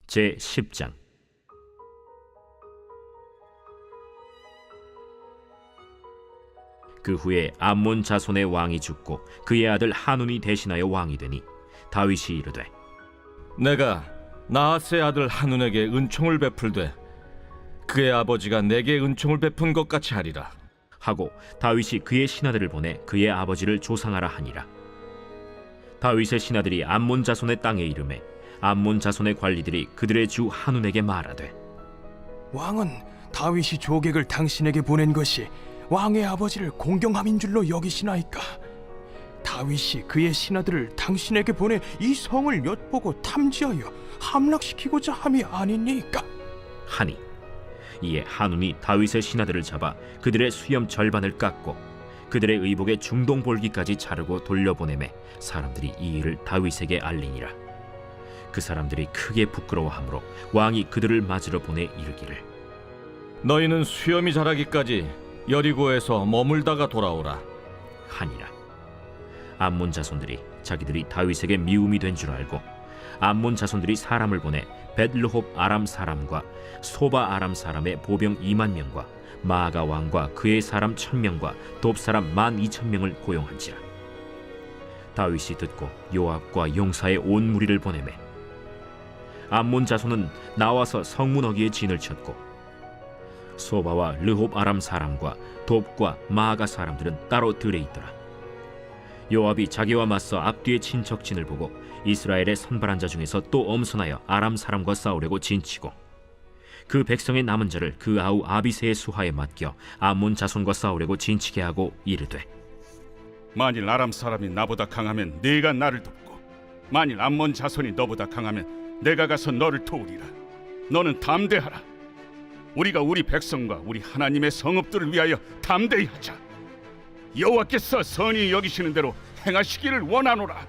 제10장. 그 후에 암몬 자손의 왕이 죽고 그의 아들 한운이 대신하여 왕이 되니 다윗이 이르되, 내가 나하스의 아들 한운에게 은총을 베풀되 그의 아버지가 내게 은총을 베푼 것 같이 하리라 하고 다윗이 그의 신하들을 보내 그의 아버지를 조상하라 하니라. 다윗의 신하들이 암몬 자손의 땅에 이르매 암몬 자손의 관리들이 그들의 주 한운에게 말하되, 왕은 다윗이 조객을 당신에게 보낸 것이 왕의 아버지를 공경함인 줄로 여기시나이까? 다윗이 그의 신하들을 당신에게 보내 이 성을 엿보고 탐지하여 함락시키고자 함이 아니니까? 하니 이에 한운이 다윗의 신하들을 잡아 그들의 수염 절반을 깎고 그들의 의복의 중동 볼기까지 자르고 돌려보내매 사람들이 이 일을 다윗에게 알리니라. 그 사람들이 크게 부끄러워하므로 왕이 그들을 맞으러 보내 이르기를, 너희는 수염이 자라기까지 여리고에서 머물다가 돌아오라 하니라. 암몬 자손들이 자기들이 다윗에게 미움이 된 줄 알고 암몬 자손들이 사람을 보내 벳르홉 아람 사람과 소바 아람 사람의 보병 2만 명과 마아가 왕과 그의 사람 1,000명과 돕 사람 12,000명을 고용한지라. 다윗이 듣고 요압과 용사의 온 무리를 보내매 암몬 자손은 나와서 성문 어귀에 진을 쳤고 소바와 르홉 아람 사람과 돕과 마아가 사람들은 따로 들에 있더라. 요압이 자기와 맞서 앞뒤에 친 적진을 보고 이스라엘의 선발한 자 중에서 또 엄선하여 아람 사람과 싸우려고 진치고 그 백성의 남은 자를 그 아우 아비새의 수하에 맡겨 암몬 자손과 싸우려고 진치게 하고 이르되, 만일 아람 사람이 나보다 강하면 네가 나를 돕고 만일 암몬 자손이 너보다 강하면 내가 가서 너를 도우리라. 너는 담대하라. 우리가 우리 백성과 우리 하나님의 성읍들을 위하여 담대히 하자. 여호와께서 선히 여기시는 대로 행하시기를 원하노라.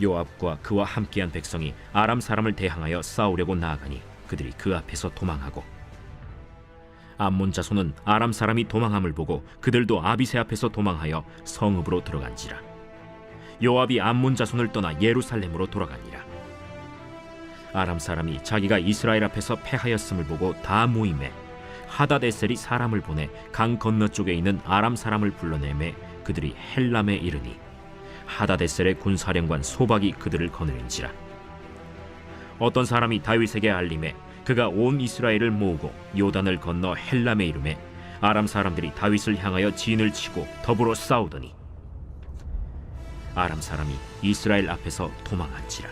요압과 그와 함께한 백성이 아람 사람을 대항하여 싸우려고 나아가니 그들이 그 앞에서 도망하고 암몬 자손은 아람 사람이 도망함을 보고 그들도 아비새 앞에서 도망하여 성읍으로 들어간지라. 요압이 암몬 자손을 떠나 예루살렘으로 돌아가니라. 아람 사람이 자기가 이스라엘 앞에서 패하였음을 보고 다 모임에 하다데셀이 사람을 보내 강 건너쪽에 있는 아람 사람을 불러내매 그들이 헬람에 이르니 하다데셀의 군사령관 소박이 그들을 거느린지라. 어떤 사람이 다윗에게 알림해 그가 온 이스라엘을 모으고 요단을 건너 헬람에 이르매 아람 사람들이 다윗을 향하여 진을 치고 더불어 싸우더니 아람 사람이 이스라엘 앞에서 도망한지라.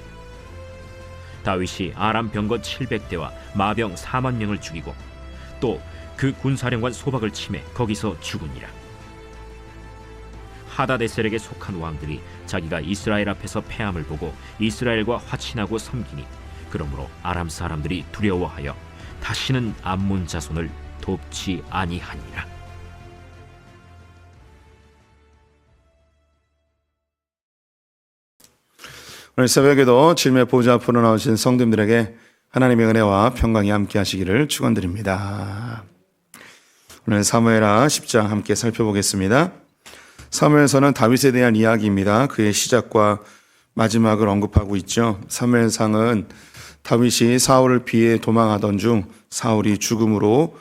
다윗이 아람 병거 700대와 마병 4만 명을 죽이고 또 그 군사령관 소박을 치매 거기서 죽으니라. 하다데셀에게 속한 왕들이 자기가 이스라엘 앞에서 패함을 보고 이스라엘과 화친하고 섬기니 그러므로 아람 사람들이 두려워하여 다시는 암몬 자손을 돕지 아니하니라. 오늘 새벽에도 질매 보좌 앞으로 나오신 성도님들에게 하나님의 은혜와 평강이 함께 하시기를 축원드립니다. 오늘 사무엘하 10장 함께 살펴보겠습니다. 사무엘서는 다윗에 대한 이야기입니다. 그의 시작과 마지막을 언급하고 있죠. 사무엘상은 다윗이 사울을 피해 도망하던 중 사울이 죽음으로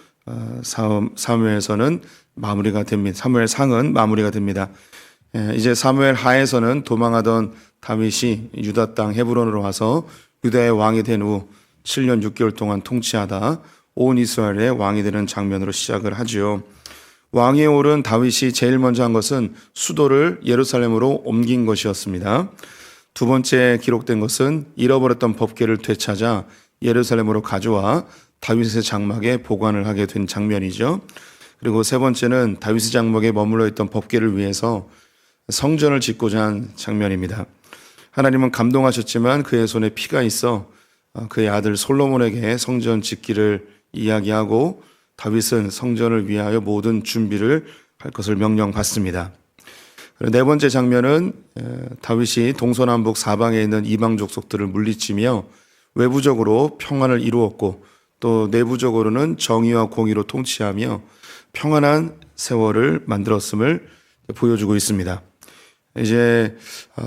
사무엘서는 마무리가 됩니다. 사무엘상은 마무리가 됩니다. 이제 사무엘 하에서는 도망하던 다윗이 유다 땅 헤브론으로 와서 유다의 왕이 된 후 7년 6개월 동안 통치하다 온 이스라엘의 왕이 되는 장면으로 시작을 하죠. 왕위에 오른 다윗이 제일 먼저 한 것은 수도를 예루살렘으로 옮긴 것이었습니다. 두 번째 기록된 것은 잃어버렸던 법궤를 되찾아 예루살렘으로 가져와 다윗의 장막에 보관을 하게 된 장면이죠. 그리고 세 번째는 다윗의 장막에 머물러 있던 법궤를 위해서 성전을 짓고자 한 장면입니다. 하나님은 감동하셨지만 그의 손에 피가 있어 그의 아들 솔로몬에게 성전 짓기를 이야기하고 다윗은 성전을 위하여 모든 준비를 할 것을 명령받습니다. 네 번째 장면은 다윗이 동서남북 사방에 있는 이방 족속들을 물리치며 외부적으로 평안을 이루었고 또 내부적으로는 정의와 공의로 통치하며 평안한 세월을 만들었음을 보여주고 있습니다. 이제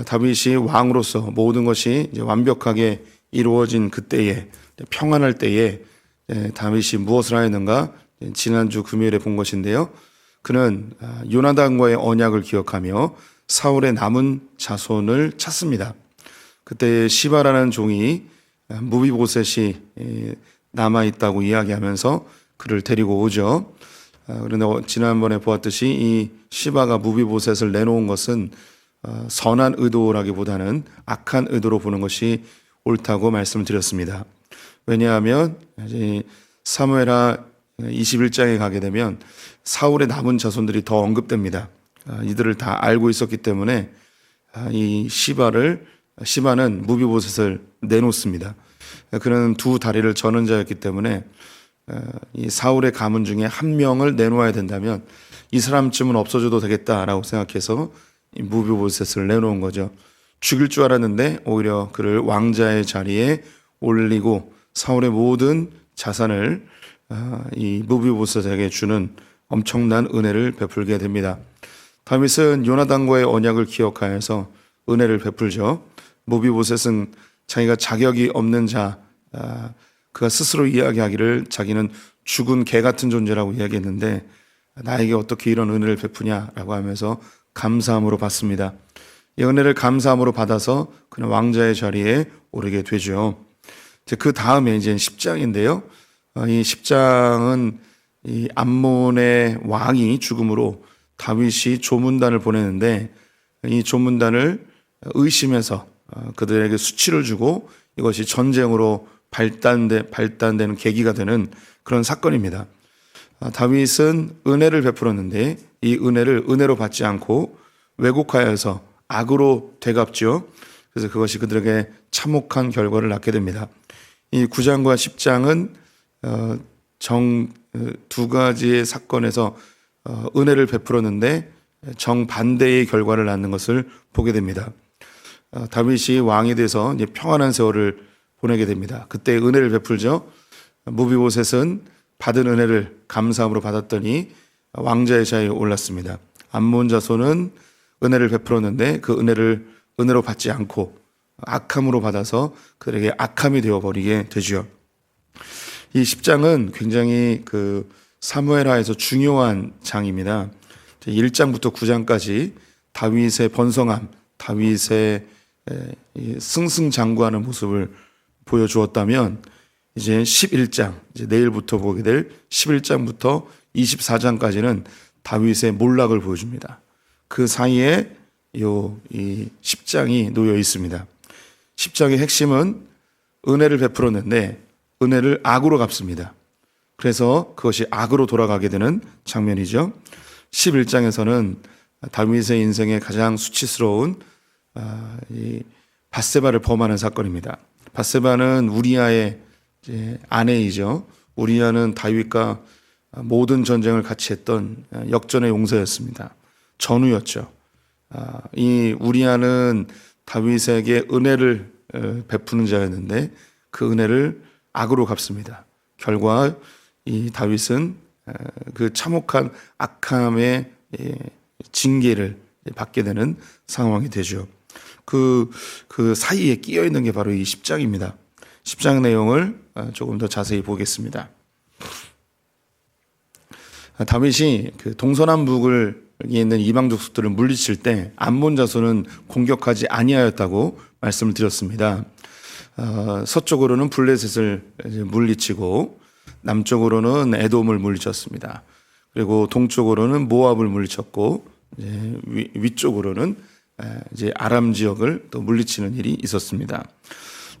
다윗이 왕으로서 모든 것이 이제 완벽하게 이루어진 그때에 평안할 때에 다윗이 무엇을 하였는가 지난주 금요일에 본 것인데요. 그는 요나단과의 언약을 기억하며 사울의 남은 자손을 찾습니다. 그때 시바라는 종이 무비보셋이 남아 있다고 이야기하면서 그를 데리고 오죠. 그런데 지난번에 보았듯이 이 시바가 무비보셋을 내놓은 것은 선한 의도라기보다는 악한 의도로 보는 것이 옳다고 말씀을 드렸습니다. 왜냐하면 사무엘하 21장에 가게 되면 사울의 남은 자손들이 더 언급됩니다. 이들을 다 알고 있었기 때문에 이 시바는 무비보셋을 내놓습니다. 그는 두 다리를 저는 자였기 때문에 이 사울의 가문 중에 한 명을 내놓아야 된다면 이 사람쯤은 없어져도 되겠다라고 생각해서 이 무비보셋을 내놓은 거죠. 죽일 줄 알았는데 오히려 그를 왕자의 자리에 올리고 사울의 모든 자산을 이 무비보셋에게 주는 엄청난 은혜를 베풀게 됩니다. 다윗은 요나단과의 언약을 기억하여서 은혜를 베풀죠. 무비보셋은 자기가 자격이 없는 자, 그가 스스로 이야기하기를 자기는 죽은 개 같은 존재라고 이야기했는데 나에게 어떻게 이런 은혜를 베푸냐라고 하면서 감사함으로 받습니다. 이 은혜를 감사함으로 받아서 그는 왕자의 자리에 오르게 되죠. 그 다음에 이제 10장인데요. 이 10장은 이 암몬의 왕이 죽음으로 다윗이 조문단을 보내는데 이 조문단을 의심해서 그들에게 수치를 주고 이것이 전쟁으로 발단되는 계기가 되는 그런 사건입니다. 다윗은 은혜를 베풀었는데 이 은혜를 은혜로 받지 않고 왜곡하여서 악으로 되갚죠. 그래서 그것이 그들에게 참혹한 결과를 낳게 됩니다. 이 9장과 10장은 두 가지의 사건에서 은혜를 베풀었는데 정반대의 결과를 낳는 것을 보게 됩니다. 다윗이 왕이 돼서 이제 평안한 세월을 보내게 됩니다. 그때 은혜를 베풀죠. 무비보셋은 받은 은혜를 감사함으로 받았더니 왕자의 자리에 올랐습니다. 암몬 자손은 은혜를 베풀었는데 그 은혜를 은혜로 받지 않고 악함으로 받아서 그들에게 악함이 되어버리게 되죠. 이 10장은 굉장히 그 사무엘하에서 중요한 장입니다. 1장부터 9장까지 다윗의 번성함, 다윗의 승승장구하는 모습을 보여주었다면 이제 11장, 이제 내일부터 보게 될 11장부터 24장까지는 다윗의 몰락을 보여줍니다. 그 사이에 이 10장이 놓여 있습니다. 10장의 핵심은 은혜를 베풀었는데 은혜를 악으로 갚습니다. 그래서 그것이 악으로 돌아가게 되는 장면이죠. 11장에서는 다윗의 인생에 가장 수치스러운 이 밧세바를 범하는 사건입니다. 밧세바는 우리아의 아내이죠. 우리아는 다윗과 모든 전쟁을 같이 했던 역전의 용사였습니다. 전우였죠. 이 우리아는 다윗에게 은혜를 베푸는 자였는데 그 은혜를 악으로 갚습니다. 결과 이 다윗은 그 참혹한 악함의 징계를 받게 되는 상황이 되죠. 그 사이에 끼어 있는 게 바로 이 10장입니다. 10장 내용을 조금 더 자세히 보겠습니다. 다윗이 그 동서남북에 있는 이방 족속들을 물리칠 때 암몬 자손은 공격하지 아니하였다고 말씀을 드렸습니다. 서쪽으로는 블레셋을 물리치고 남쪽으로는 에돔을 물리쳤습니다. 그리고 동쪽으로는 모압을 물리쳤고 위쪽으로는 이제 아람 지역을 또 물리치는 일이 있었습니다.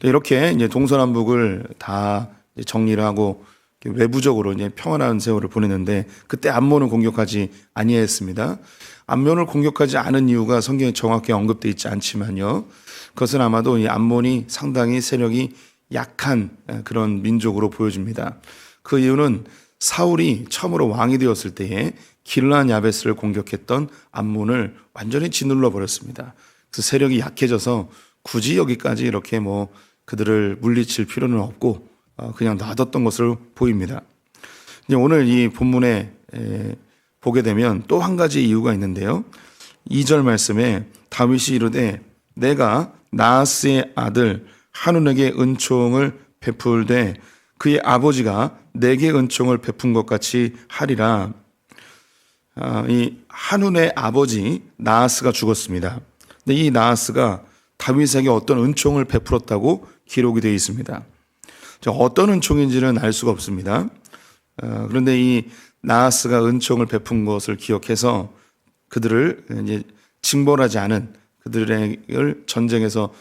이렇게 이제 동서남북을 다 정리를 하고 외부적으로 이제 평안한 세월을 보냈는데 그때 암몬을 공격하지 아니했습니다. 암몬을 공격하지 않은 이유가 성경에 정확히 언급되어 있지 않지만요. 그것은 아마도 이 암몬이 상당히 세력이 약한 그런 민족으로 보여집니다. 그 이유는 사울이 처음으로 왕이 되었을 때에 길르앗 야베스를 공격했던 암몬을 완전히 짓눌러 버렸습니다. 그래서 세력이 약해져서 굳이 여기까지 이렇게 그들을 물리칠 필요는 없고 그냥 놔뒀던 것으로 보입니다. 이제 오늘 이 본문에 보게 되면 또 한 가지 이유가 있는데요. 2절 말씀에 다윗이 이르되 내가 나하스의 아들 한운에게 은총을 베풀되 그의 아버지가 내게 은총을 베푼 것 같이 하리라. 이 한운의 아버지 나하스가 죽었습니다. 근데 이 나하스가 다윗에게 어떤 은총을 베풀었다고 기록이 되어 있습니다. 어떤 은총인지는 알 수가 없습니다. 그런데 이 나하스가 은총을 베푼 것을 기억해서 그들을 이제 징벌하지 않은 그들을 전쟁에서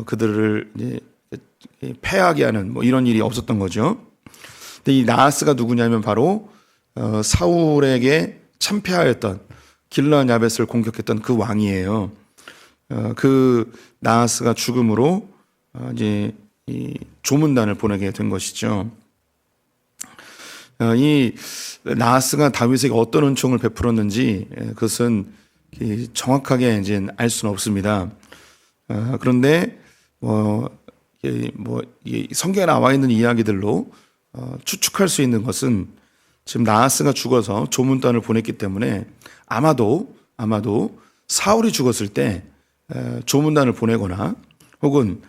그들을 이제 패하게 하는 뭐 이런 일이 없었던 거죠. 근데 이 나하스가 누구냐면 바로 사울에게 참패하였던 길르앗 야벳을 공격했던 그 왕이에요. 그 나하스가 죽음으로 이제 이 조문단을 보내게 된 것이죠. 이 나하스가 다윗에게 어떤 은총을 베풀었는지 그것은 정확하게 이제 알 수는 없습니다. 그런데 성경에 나와 있는 이야기들로 추측할 수 있는 것은 지금 나하스가 죽어서 조문단을 보냈기 때문에 아마도 사울이 죽었을 때 조문단을 보내거나 혹은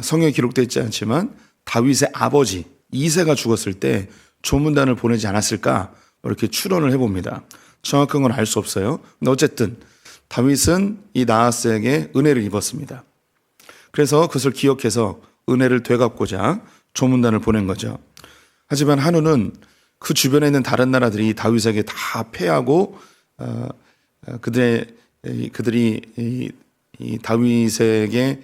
성경에 기록되어 있지 않지만 다윗의 아버지 이새가 죽었을 때 조문단을 보내지 않았을까 이렇게 추론을 해봅니다. 정확한 건 알 수 없어요. 근데 어쨌든 다윗은 이 나하스에게 은혜를 입었습니다. 그래서 그것을 기억해서 은혜를 되갚고자 조문단을 보낸 거죠. 하지만 한우는 그 주변에 있는 다른 나라들이 다윗에게 다 패하고 그들이 이 다윗에게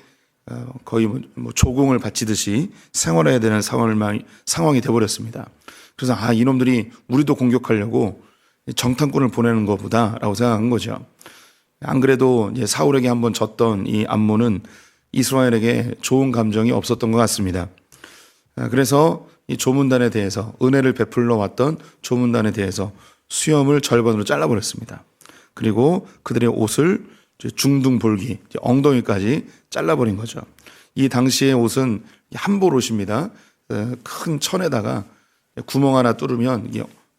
거의 뭐 조공을 바치듯이 생활해야 되는 상황이 되어버렸습니다. 그래서 이놈들이 우리도 공격하려고 정탐꾼을 보내는 것보다라고 생각한 거죠. 안 그래도 이제 사울에게 한번 졌던 이 암몬은 이스라엘에게 좋은 감정이 없었던 것 같습니다. 그래서 이 조문단에 대해서 은혜를 베풀러 왔던 조문단에 대해서 수염을 절반으로 잘라버렸습니다. 그리고 그들의 옷을 중둥볼기, 엉덩이까지 잘라버린 거죠. 이 당시의 옷은 한볼 옷입니다. 큰 천에다가 구멍 하나 뚫으면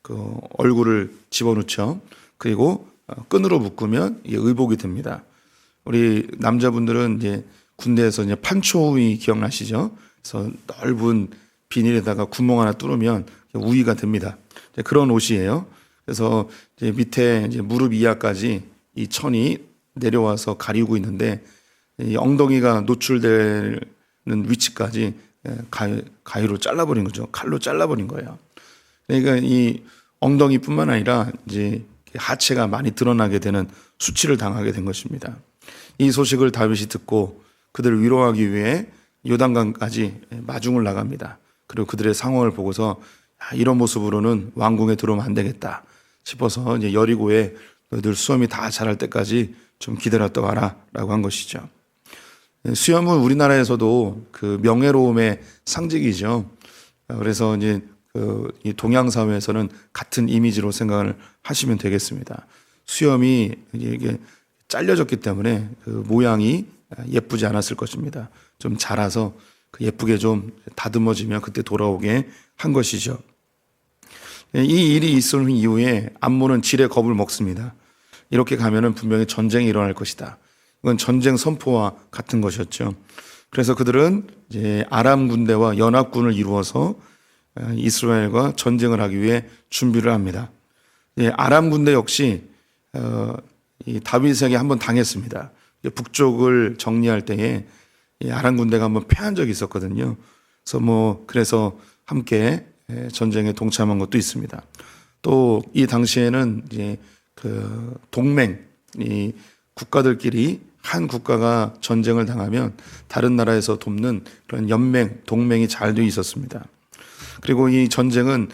그 얼굴을 집어넣죠. 그리고 끈으로 묶으면 이게 의복이 됩니다. 우리 남자분들은 이제 군대에서 이제 판초우위 기억나시죠? 그래서 넓은 비닐에다가 구멍 하나 뚫으면 우위가 됩니다. 그런 옷이에요. 그래서 이제 밑에 이제 무릎 이하까지 이 천이 내려와서 가리고 있는데 이 엉덩이가 노출되는 위치까지 가위로 잘라버린 거죠. 칼로 잘라버린 거예요. 그러니까 이 엉덩이뿐만 아니라 이제 하체가 많이 드러나게 되는 수치를 당하게 된 것입니다. 이 소식을 다윗이 듣고 그들을 위로하기 위해 요단강까지 마중을 나갑니다. 그리고 그들의 상황을 보고서 이런 모습으로는 왕궁에 들어오면 안 되겠다 싶어서 이제 여리고에 너희들 수염이 다 자랄 때까지 좀 기다렸다 와라라고 한 것이죠. 수염은 우리나라에서도 그 명예로움의 상징이죠. 그래서 이제 이 동양 사회에서는 같은 이미지로 생각을 하시면 되겠습니다. 수염이 이게 잘려졌기 때문에 그 모양이 예쁘지 않았을 것입니다. 좀 자라서 예쁘게 좀 다듬어지면 그때 돌아오게 한 것이죠. 이 일이 있은 이후에 암몬은 지레 겁을 먹습니다. 이렇게 가면은 분명히 전쟁이 일어날 것이다. 이건 전쟁 선포와 같은 것이었죠. 그래서 그들은 이제 아람 군대와 연합군을 이루어서 이스라엘과 전쟁을 하기 위해 준비를 합니다. 아람 군대 역시 이 다윗에게 한번 당했습니다. 북쪽을 정리할 때에 아람 군대가 한번 패한 적이 있었거든요. 그래서 함께 전쟁에 동참한 것도 있습니다. 또 이 당시에는 이제 그 동맹, 이 국가들끼리 한 국가가 전쟁을 당하면 다른 나라에서 돕는 그런 연맹, 동맹이 잘 되어 있었습니다. 그리고 이 전쟁은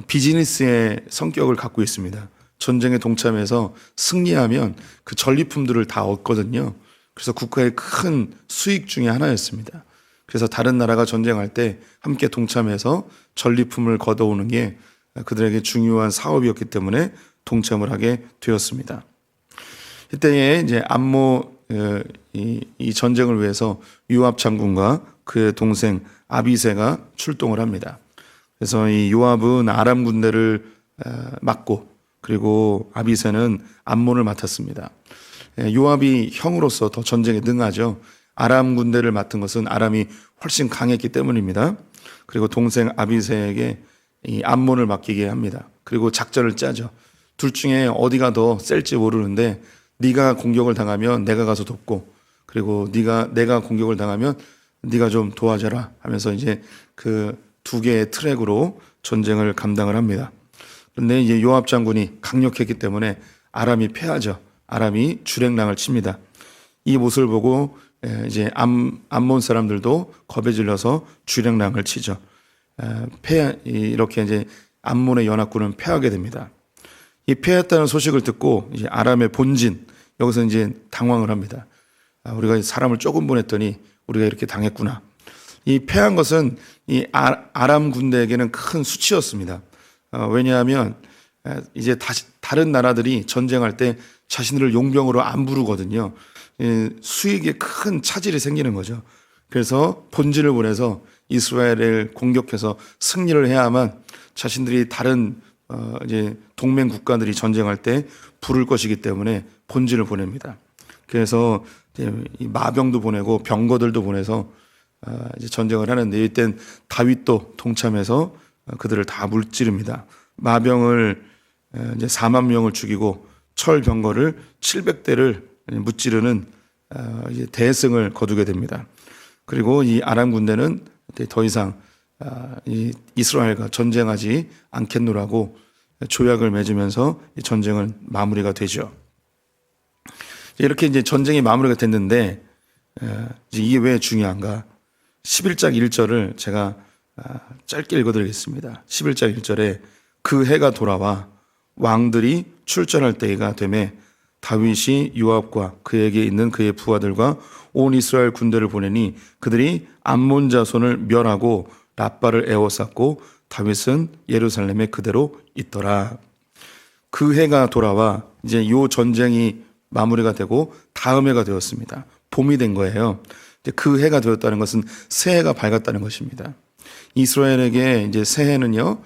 비즈니스의 성격을 갖고 있습니다. 전쟁에 동참해서 승리하면 그 전리품들을 다 얻거든요. 그래서 국가의 큰 수익 중에 하나였습니다. 그래서 다른 나라가 전쟁할 때 함께 동참해서 전리품을 걷어오는 게 그들에게 중요한 사업이었기 때문에 동참을 하게 되었습니다. 이때에 이제 이 전쟁을 위해서 요압 장군과 그의 동생 아비새가 출동을 합니다. 그래서 이 요압은 아람 군대를 맡고 그리고 아비새는 암몬을 맡았습니다. 요압이 형으로서 더 전쟁에 능하죠. 아람 군대를 맡은 것은 아람이 훨씬 강했기 때문입니다. 그리고 동생 아비새에게 이 암몬을 맡기게 합니다. 그리고 작전을 짜죠. 둘 중에 어디가 더 셀지 모르는데 네가 공격을 당하면 내가 가서 돕고, 그리고 내가 공격을 당하면 네가 좀 도와줘라 하면서 이제 그 두 개의 트랙으로 전쟁을 감당을 합니다. 그런데 이제 요압 장군이 강력했기 때문에 아람이 패하죠. 아람이 주랭랑을 칩니다. 이 모습을 보고 이제 암몬 사람들도 겁에 질려서 주랭랑을 치죠. 이렇게 이제 암몬의 연합군은 패하게 됩니다. 이 패했다는 소식을 듣고 이제 아람의 본진, 여기서 이제 당황을 합니다. 우리가 사람을 조금 보냈더니 우리가 이렇게 당했구나. 이 패한 것은 이 아람 군대에게는 큰 수치였습니다. 왜냐하면 이제 다른 나라들이 전쟁할 때 자신들을 용병으로 안 부르거든요. 수익에 큰 차질이 생기는 거죠. 그래서 본진을 보내서 이스라엘을 공격해서 승리를 해야만 자신들이 다른 이제 동맹 국가들이 전쟁할 때 부를 것이기 때문에 본진을 보냅니다. 그래서 이제 이 마병도 보내고 병거들도 보내서 이제 전쟁을 하는데, 이땐 다윗도 동참해서 그들을 다 물찌릅니다. 마병을 이제 4만 명을 죽이고 철 병거를 700대를 무찌르는 이제 대승을 거두게 됩니다. 그리고 이 아람 군대는 더 이상 이 이스라엘과 전쟁하지 않겠노라고 조약을 맺으면서 이 전쟁은 마무리가 되죠. 이렇게 이제 전쟁이 마무리가 됐는데 이게 왜 중요한가? 11장 1절을 제가 짧게 읽어드리겠습니다. 11장 1절에 그 해가 돌아와 왕들이 출전할 때가 되매 다윗이 요압과 그에게 있는 그의 부하들과 온 이스라엘 군대를 보내니 그들이 암몬 자손을 멸하고 라빠를 에워쌌고 다윗은 예루살렘에 그대로 있더라. 그 해가 돌아와 이제 요 전쟁이 마무리가 되고 다음 해가 되었습니다. 봄이 된 거예요. 그 해가 되었다는 것은 새해가 밝았다는 것입니다. 이스라엘에게 이제 새해는요,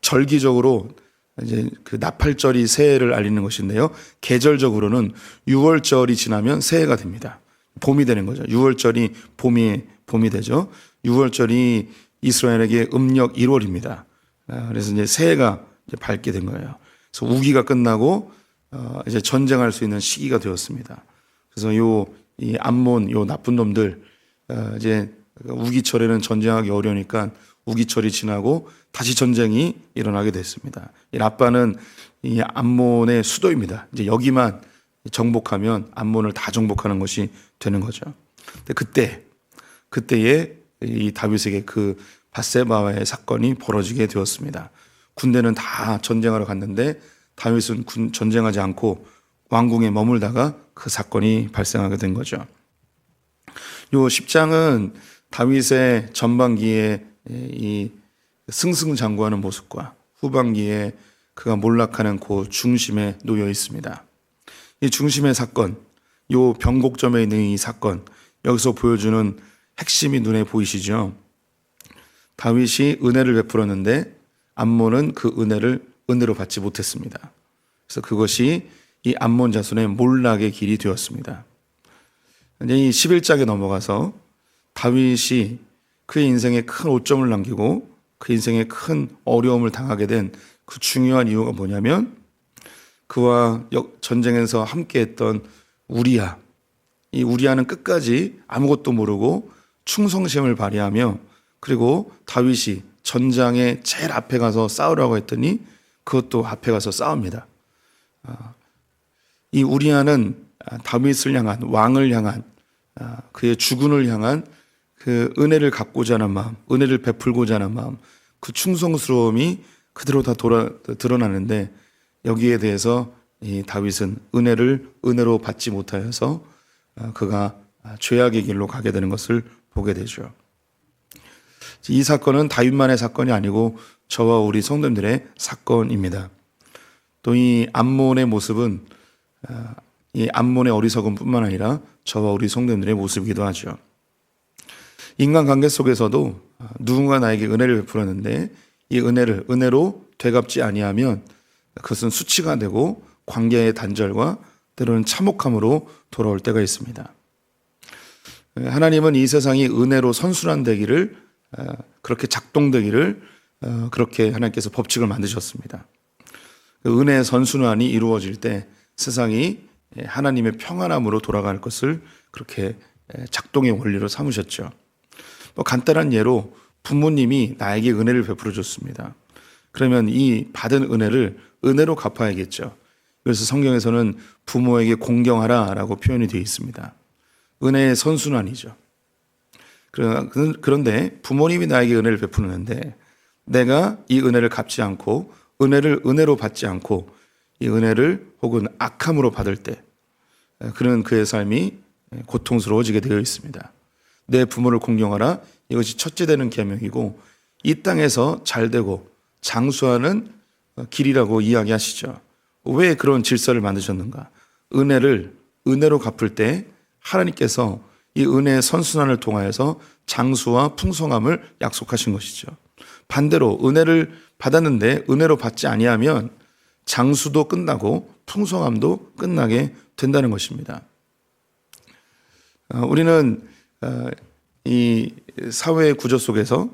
절기적으로 이제 그 나팔절이 새해를 알리는 것인데요, 계절적으로는 6월절이 지나면 새해가 됩니다. 봄이 되는 거죠. 6월절이 봄이 되죠. 6월절이 이스라엘에게 음력 1월입니다. 그래서 이제 새해가 이제 밝게 된 거예요. 그래서 우기가 끝나고 이제 전쟁할 수 있는 시기가 되었습니다. 그래서 이 암몬 나쁜 놈들 이제 우기철에는 전쟁하기 어려우니까 우기철이 지나고 다시 전쟁이 일어나게 됐습니다. 이 라빠는 이 암몬의 수도입니다. 이제 여기만 정복하면 암몬을 다 정복하는 것이 되는 거죠. 근데 그때에 이 다윗에게 그 밧세바와의 사건이 벌어지게 되었습니다. 군대는 다 전쟁하러 갔는데 다윗은 전쟁하지 않고 왕궁에 머물다가 그 사건이 발생하게 된 거죠. 요 10장은 다윗의 전반기에 이 승승장구하는 모습과 후반기에 그가 몰락하는 그 중심에 놓여 있습니다. 이 중심의 사건, 요 변곡점에 있는 이 사건, 여기서 보여주는 핵심이 눈에 보이시죠? 다윗이 은혜를 베풀었는데 암몬은 그 은혜를 은혜로 받지 못했습니다. 그래서 그것이 이 암몬 자손의 몰락의 길이 되었습니다. 이제 이 11장에 넘어가서 다윗이 그의 인생에 큰 오점을 남기고 그 인생에 큰 어려움을 당하게 된 그 중요한 이유가 뭐냐면, 그와 전쟁에서 함께했던 우리야, 이 우리야는 끝까지 아무것도 모르고 충성심을 발휘하며, 그리고 다윗이 전장에 제일 앞에 가서 싸우라고 했더니 그것도 앞에 가서 싸웁니다. 이 우리야는 다윗을 향한, 왕을 향한, 그의 주군을 향한 그 은혜를 갖고자 하는 마음, 은혜를 베풀고자 하는 마음, 그 충성스러움이 그대로 다 드러나는데, 여기에 대해서 이 다윗은 은혜로 받지 못하여서 그가 죄악의 길로 가게 되는 것을 보게 되죠. 이 사건은 다윗만의 사건이 아니고 저와 우리 성도님들의 사건입니다. 또 이 암몬의 모습은 이 암몬의 어리석음뿐만 아니라 저와 우리 성도님들의 모습이기도 하죠. 인간관계 속에서도 누군가 나에게 은혜를 베풀었는데 이 은혜로 되갚지 아니하면 그것은 수치가 되고 관계의 단절과 때로는 참혹함으로 돌아올 때가 있습니다. 하나님은 이 세상이 은혜로 선순환되기를 그렇게 작동되기를 그렇게 하나님께서 법칙을 만드셨습니다. 그 은혜의 선순환이 이루어질 때 세상이 하나님의 평안함으로 돌아갈 것을 그렇게 작동의 원리로 삼으셨죠. 뭐 간단한 예로 부모님이 나에게 은혜를 베풀어 줬습니다. 그러면 이 받은 은혜를 은혜로 갚아야겠죠. 그래서 성경에서는 부모에게 공경하라라고 표현이 되어 있습니다. 은혜의 선순환이죠. 그런데 부모님이 나에게 은혜를 베푸는데 내가 이 은혜를 갚지 않고 은혜를 은혜로 받지 않고 이 은혜를 혹은 악함으로 받을 때 그는 그의 삶이 고통스러워지게 되어 있습니다. 내 부모를 공경하라, 이것이 첫째 되는 계명이고 이 땅에서 잘되고 장수하는 길이라고 이야기하시죠. 왜 그런 질서를 만드셨는가? 은혜를 은혜로 갚을 때 하나님께서 이 은혜의 선순환을 통하여서 장수와 풍성함을 약속하신 것이죠. 반대로 은혜를 받았는데 은혜로 받지 아니하면 장수도 끝나고 풍성함도 끝나게 된다는 것입니다. 우리는 이 사회의 구조 속에서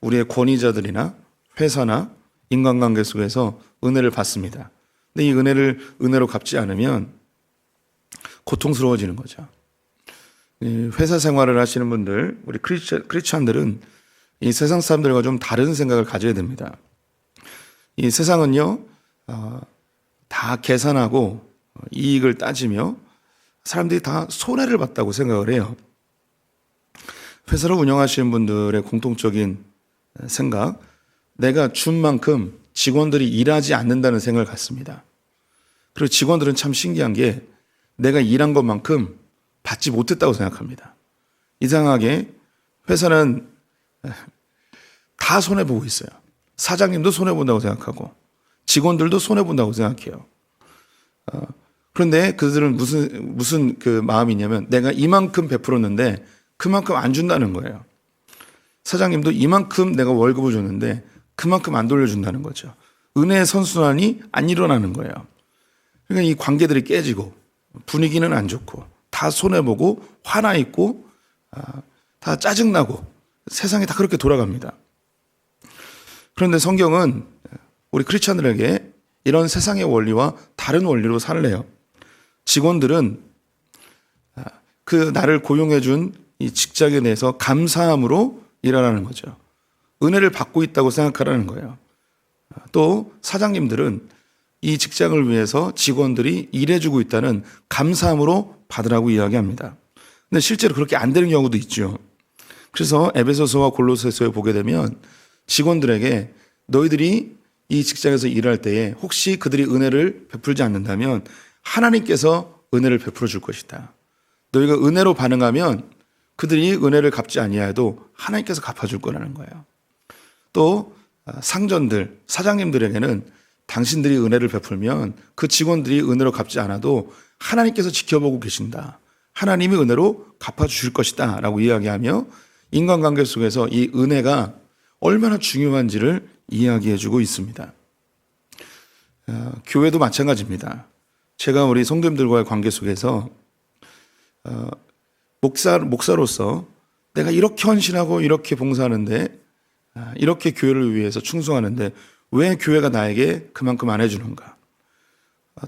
우리의 권위자들이나 회사나 인간관계 속에서 은혜를 받습니다. 근데 이 은혜를 은혜로 갚지 않으면 고통스러워지는 거죠. 회사 생활을 하시는 분들, 우리 크리스찬들은 이 세상 사람들과 좀 다른 생각을 가져야 됩니다. 이 세상은요, 다 계산하고 이익을 따지며 사람들이 다 손해를 봤다고 생각을 해요. 회사를 운영하시는 분들의 공통적인 생각, 내가 준 만큼 직원들이 일하지 않는다는 생각을 갖습니다. 그리고 직원들은 참 신기한 게 내가 일한 것만큼 받지 못했다고 생각합니다. 이상하게 회사는 다 손해보고 있어요. 사장님도 손해본다고 생각하고 직원들도 손해본다고 생각해요. 그런데 그들은 무슨 그 마음이냐면 내가 이만큼 베풀었는데 그만큼 안 준다는 거예요. 사장님도 이만큼 내가 월급을 줬는데 그만큼 안 돌려준다는 거죠. 은혜의 선순환이 안 일어나는 거예요. 그러니까 이 관계들이 깨지고 분위기는 안 좋고 다 손해보고 화나 있고 다 짜증나고 세상이 다 그렇게 돌아갑니다. 그런데 성경은 우리 크리스찬들에게 이런 세상의 원리와 다른 원리로 살래요. 직원들은 그 나를 고용해 준 이 직장에 대해서 감사함으로 일하라는 거죠. 은혜를 받고 있다고 생각하라는 거예요. 또 사장님들은 이 직장을 위해서 직원들이 일해주고 있다는 감사함으로 받으라고 이야기합니다. 근데 실제로 그렇게 안 되는 경우도 있죠. 그래서 에베소서와 골로새서에 보게 되면 직원들에게 너희들이 이 직장에서 일할 때에 혹시 그들이 은혜를 베풀지 않는다면 하나님께서 은혜를 베풀어 줄 것이다. 너희가 은혜로 반응하면 그들이 은혜를 갚지 아니하여도 하나님께서 갚아줄 거라는 거예요. 또 상전들, 사장님들에게는 당신들이 은혜를 베풀면 그 직원들이 은혜로 갚지 않아도 하나님께서 지켜보고 계신다. 하나님이 은혜로 갚아주실 것이다 라고 이야기하며 인간관계 속에서 이 은혜가 얼마나 중요한지를 이야기해주고 있습니다. 교회도 마찬가지입니다. 제가 우리 성도님들과의 관계 속에서 목사로서 내가 이렇게 헌신하고 이렇게 봉사하는데 이렇게 교회를 위해서 충성하는데 왜 교회가 나에게 그만큼 안 해주는가?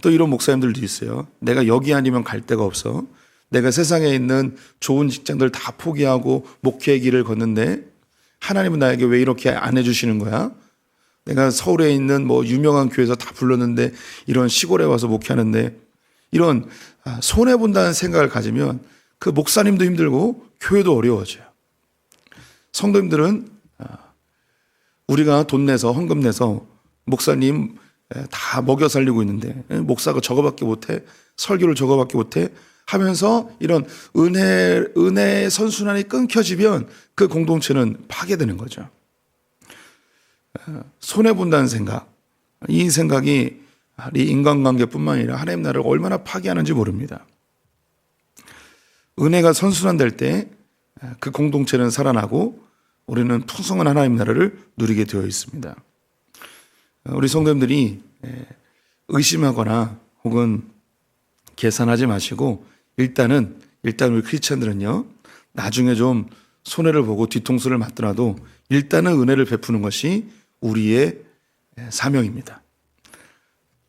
또 이런 목사님들도 있어요. 내가 여기 아니면 갈 데가 없어. 내가 세상에 있는 좋은 직장들 다 포기하고 목회의 길을 걷는데 하나님은 나에게 왜 이렇게 안 해주시는 거야? 내가 서울에 있는 뭐 유명한 교회에서 다 불렀는데 이런 시골에 와서 목회하는데 이런 손해본다는 생각을 가지면 그 목사님도 힘들고 교회도 어려워져요. 성도님들은 우리가 돈 내서 헌금 내서 목사님 다 먹여 살리고 있는데 목사가 저거밖에 못해? 설교를 저거밖에 못해? 하면서 이런 은혜의 선순환이 끊겨지면 그 공동체는 파괴되는 거죠. 손해본다는 생각, 이 생각이 인간관계뿐만 아니라 하나님 나라를 얼마나 파괴하는지 모릅니다. 은혜가 선순환될 때 그 공동체는 살아나고 우리는 풍성한 하나님 나라를 누리게 되어 있습니다. 우리 성도님들이 의심하거나 혹은 계산하지 마시고 일단은 일단 우리 크리스천들은요, 나중에 좀 손해를 보고 뒤통수를 맞더라도 일단은 은혜를 베푸는 것이 우리의 사명입니다.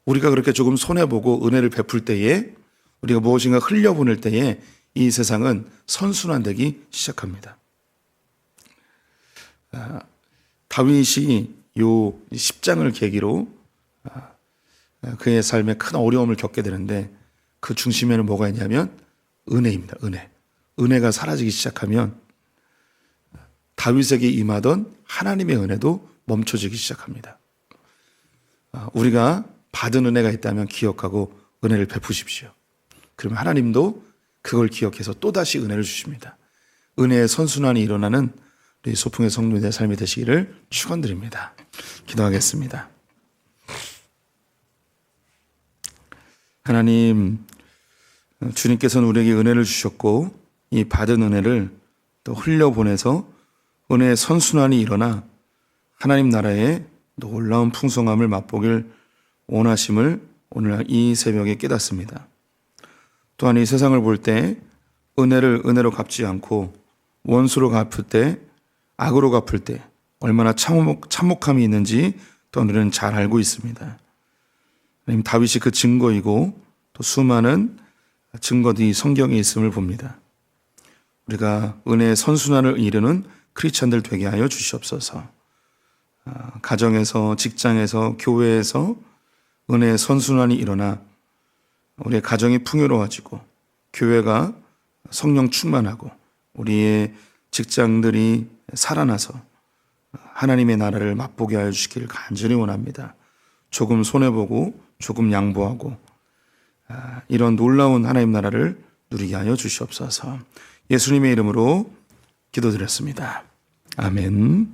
우리가 그렇게 조금 손해보고 은혜를 베풀 때에, 우리가 무엇인가 흘려보낼 때에 이 세상은 선순환되기 시작합니다. 다윗이 요 10장을 계기로 그의 삶에 큰 어려움을 겪게 되는데, 그 중심에는 뭐가 있냐면 은혜입니다. 은혜가 사라지기 시작하면 다윗에게 임하던 하나님의 은혜도 멈춰지기 시작합니다. 우리가 받은 은혜가 있다면 기억하고 은혜를 베푸십시오. 그러면 하나님도 그걸 기억해서 또다시 은혜를 주십니다. 은혜의 선순환이 일어나는 우리 소풍의 성도들의 삶이 되시기를 축원드립니다. 기도하겠습니다. 하나님, 주님께서는 우리에게 은혜를 주셨고 이 받은 은혜를 또 흘려보내서 은혜의 선순환이 일어나 하나님 나라의 놀라운 풍성함을 맛보길 원하심을 오늘 이 새벽에 깨닫습니다. 또한 이 세상을 볼 때 은혜를 은혜로 갚지 않고 원수로 갚을 때, 악으로 갚을 때 얼마나 참혹함이 있는지 또 우리는 잘 알고 있습니다. 하나님, 다윗이 그 증거이고 또 수많은 증거들이 성경에 있음을 봅니다. 우리가 은혜의 선순환을 이루는 크리스천들 되게 하여 주시옵소서. 가정에서, 직장에서, 교회에서 은혜의 선순환이 일어나 우리의 가정이 풍요로워지고 교회가 성령 충만하고 우리의 직장들이 살아나서 하나님의 나라를 맛보게 하여 주시기를 간절히 원합니다. 조금 손해보고 조금 양보하고 이런 놀라운 하나님 나라를 누리게 하여 주시옵소서. 예수님의 이름으로 기도드렸습니다. 아멘.